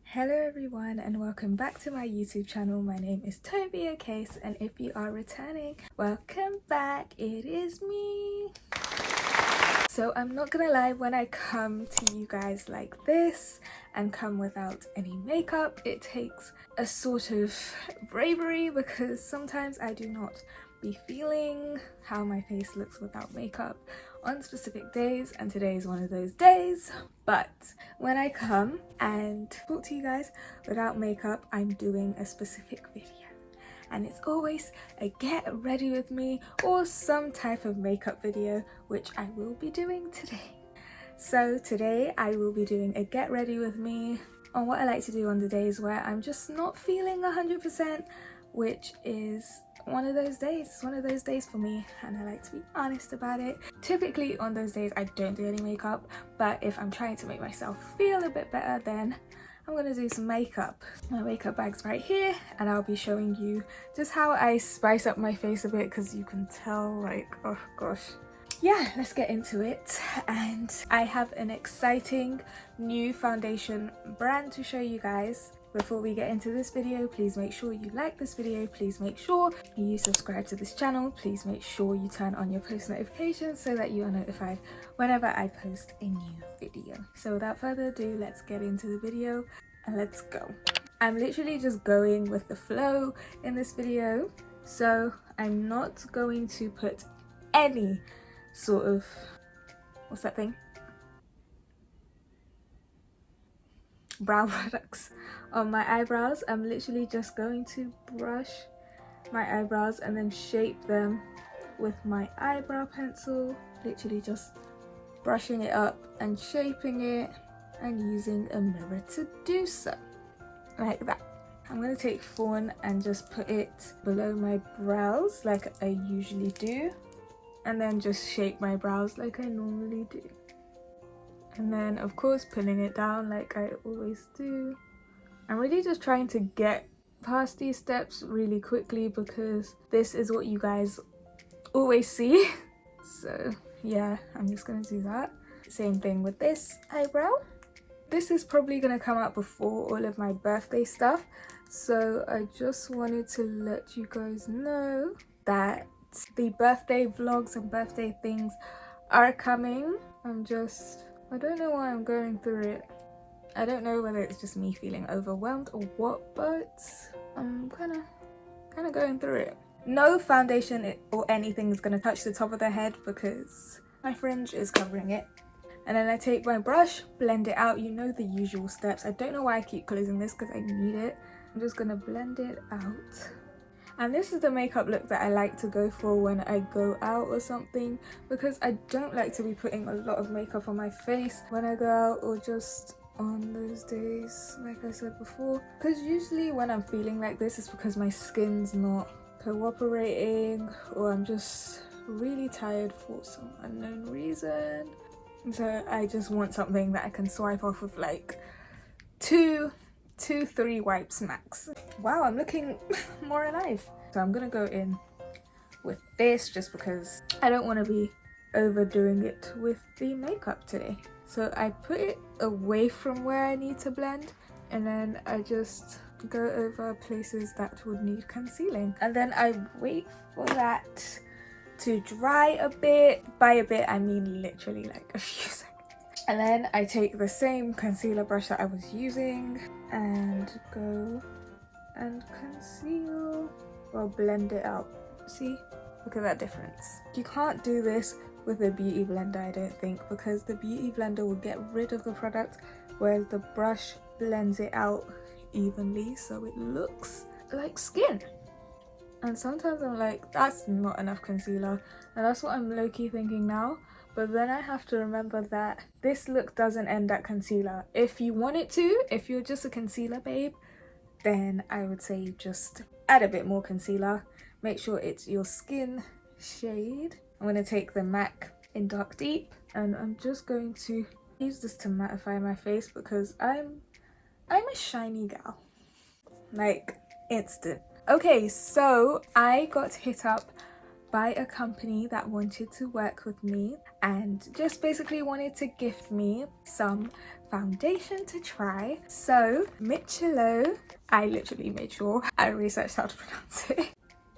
Hello everyone and welcome back to my YouTube channel. My name is Tobiokes, and if you are returning, welcome back. It is me. So I'm not gonna lie, when I come to you guys like this and come without any makeup, it takes a sort of bravery because sometimes I do not be feeling how my face looks without makeup on specific days, and today is one of those days. But when I come and talk to you guys without makeup, I'm doing a specific video, and it's always a get ready with me or some type of makeup video, which I will be doing today. So today I will be doing a get ready with me on what I like to do on the days where I'm just not feeling 100%, which is one of those days. It's one of those days for me, and I like to be honest about it. Typically on those days I don't do any makeup, but if I'm trying to make myself feel a bit better, then I'm gonna do some makeup. My makeup bag's right here, and I'll be showing you just how I spice up my face a bit, because you can tell, like, oh gosh. Yeah, let's get into it. And I have an exciting new foundation brand to show you guys. Before we get into this video, please make sure you like this video, please make sure you subscribe to this channel, please make sure you turn on your post notifications so that you are notified whenever I post a new video. So without further ado, let's get into the video and let's go. I'm literally just going with the flow in this video, so I'm not going to put any sort of, what's that thing? Brow products on my eyebrows. I'm literally just going to brush my eyebrows and then shape them with my eyebrow pencil. Literally just brushing it up and shaping it and using a mirror to do so, like that. I'm going to take Fawn and just put it below my brows like I usually do, and then just shape my brows like I normally do. And then of course pinning it down like I always do. I'm really just trying to get past these steps really quickly because this is what you guys always see. So yeah, I'm just gonna do that. Same thing with this eyebrow. This is probably gonna come out before all of my birthday stuff, so I just wanted to let you guys know that the birthday vlogs and birthday things are coming. I don't know why I'm going through it. I don't know whether it's just me feeling overwhelmed or what, but I'm kind of going through it. No foundation or anything is going to touch the top of the head because my fringe is covering it. And then I take my brush, blend it out. You know the usual steps. I don't know why I keep closing this because I need it. I'm just going to blend it out. And this is the makeup look that I like to go for when I go out or something, because I don't like to be putting a lot of makeup on my face when I go out or just on those days, like I said before. Because usually when I'm feeling like this, it's because my skin's not cooperating or I'm just really tired for some unknown reason. So I just want something that I can swipe off with like two, 3 wipes max. Wow, I'm looking more alive. So I'm gonna go in with this just because I don't want to be overdoing it with the makeup today. So I put it away from where I need to blend, and then I just go over places that would need concealing, and then I wait for that to dry a bit. By a bit I mean literally like a few seconds. And then I take the same concealer brush that I was using and go and conceal, or blend it out. See? Look at that difference. You can't do this with a beauty blender, I don't think, because the beauty blender will get rid of the product, whereas the brush blends it out evenly so it looks like skin. And sometimes I'm like, that's not enough concealer, and that's what I'm low-key thinking now. But then I have to remember that this look doesn't end at concealer. If you want it to, if you're just a concealer babe, then I would say just add a bit more concealer. Make sure it's your skin shade. I'm going to take the MAC in Dark Deep, and I'm just going to use this to mattify my face because I'm a shiny gal. Like, instant. Okay, so I got hit up by a company that wanted to work with me and just basically wanted to gift me some foundation to try. So Miccilo, I literally made sure I researched how to pronounce it.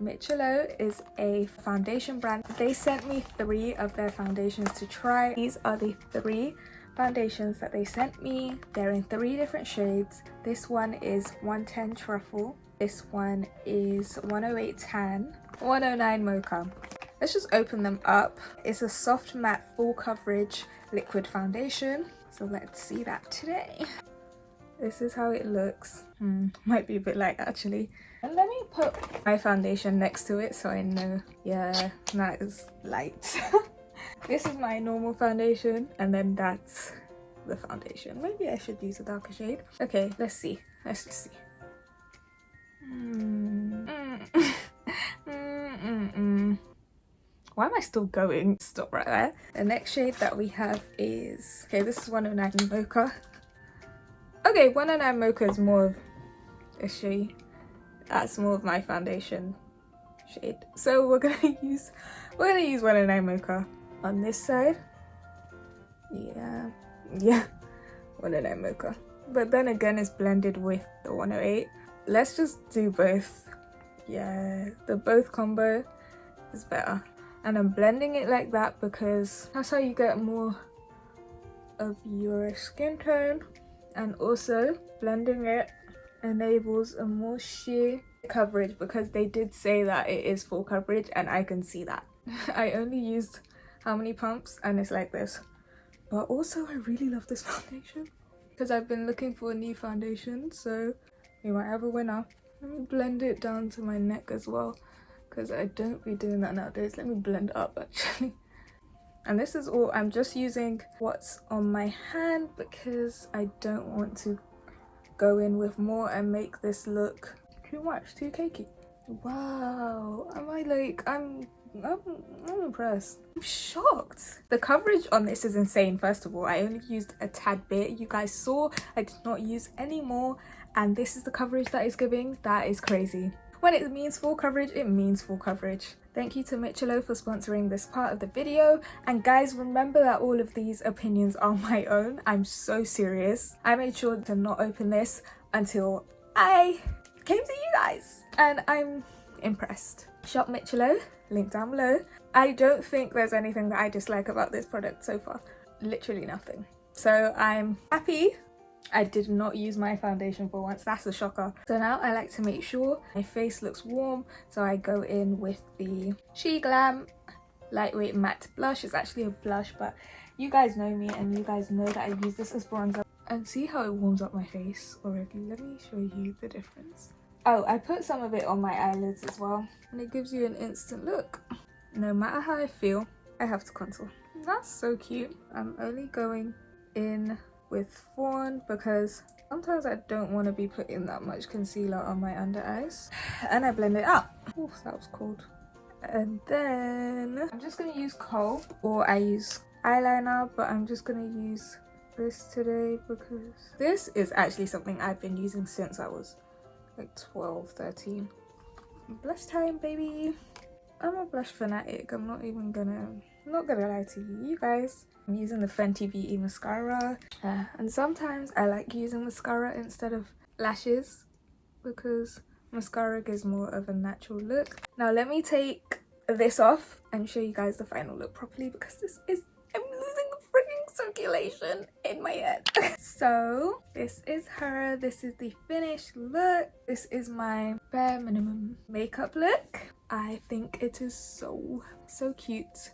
Miccilo is a foundation brand. They sent me 3 of their foundations to try. These are the 3 foundations that they sent me. They're in 3 different shades. This one is 110 Truffle. This one is 108 Tan. 109 Mocha. Let's just open them up. It's a soft matte full coverage liquid foundation. So let's see that today. This is how it looks. Might be a bit light actually. And let me put my foundation next to it so I know. Yeah, that is light. This is my normal foundation and then that's the foundation. Maybe I should use a darker shade. Okay, let's see. Let's just see. Why am I still going? Stop right there. The next shade that we have is, okay, this is 109 Mocha. Okay, 109 Mocha is more of a shade. That's more of my foundation shade. So we're gonna use 109 Mocha on this side. Yeah, 109 Mocha. But then again, it's blended with the 108. Let's just do both. Yeah, the both combo is better. And I'm blending it like that because that's how you get more of your skin tone. And also blending it enables a more sheer coverage because they did say that it is full coverage and I can see that. I only used how many pumps and it's like this. But also I really love this foundation because I've been looking for a new foundation, so we might have a winner. Let me blend it down to my neck as well because I don't be doing that nowadays. Let me blend up actually. And this is all, I'm just using what's on my hand because I don't want to go in with more and make this look too much, too cakey. Wow, am I like, I'm impressed. I'm shocked. The coverage on this is insane. First of all, I only used a tad bit. You guys saw I did not use any more and this is the coverage that it's giving. That is crazy. When it means full coverage, it means full coverage. Thank you to Miccilo for sponsoring this part of the video. And guys, remember that all of these opinions are my own. I'm so serious. I made sure to not open this until I came to you guys. And I'm impressed. Shop Miccilo, link down below. I don't think there's anything that I dislike about this product so far. Literally nothing. So I'm happy. I did not use my foundation for once. That's a shocker. So now I like to make sure my face looks warm, so I go in with the She Glam lightweight matte blush. It's actually a blush, but you guys know me and you guys know that I use this as bronzer. And see how it warms up my face already. Let me show you the difference. Oh, I put some of it on my eyelids as well, and it gives you an instant look. No matter how I feel, I have to contour. That's so cute. I'm only going in with Fawn because sometimes I don't want to be putting that much concealer on my under eyes, and I blend it out. Oof, that was cold. And then I'm just going to use kohl, or I use eyeliner, but I'm just going to use this today because this is actually something I've been using since I was like 12, 13. Blush time, baby. I'm a blush fanatic. I'm not gonna lie to you guys. I'm using the Fenty Beauty mascara, and sometimes I like using mascara instead of lashes because mascara gives more of a natural look. Now let me take this off and show you guys the final look properly because I'm losing the freaking circulation in my head. So this is her. This is the finished look. This is my bare minimum makeup look. I think it is so cute,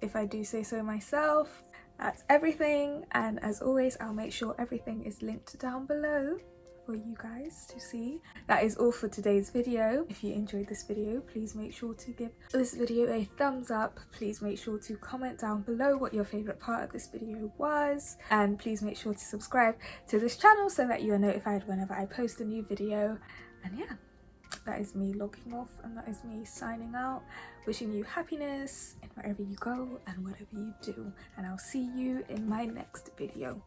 if I do say so myself. That's everything, and as always I'll make sure everything is linked down below for you guys to see. That is all for today's video. If you enjoyed this video, please make sure to give this video a thumbs up. Please make sure to comment down below what your favorite part of this video was, and please make sure to subscribe to this channel so that you are notified whenever I post a new video. And yeah, that is me logging off, and that is me signing out, wishing you happiness in wherever you go and whatever you do, and I'll see you in my next video.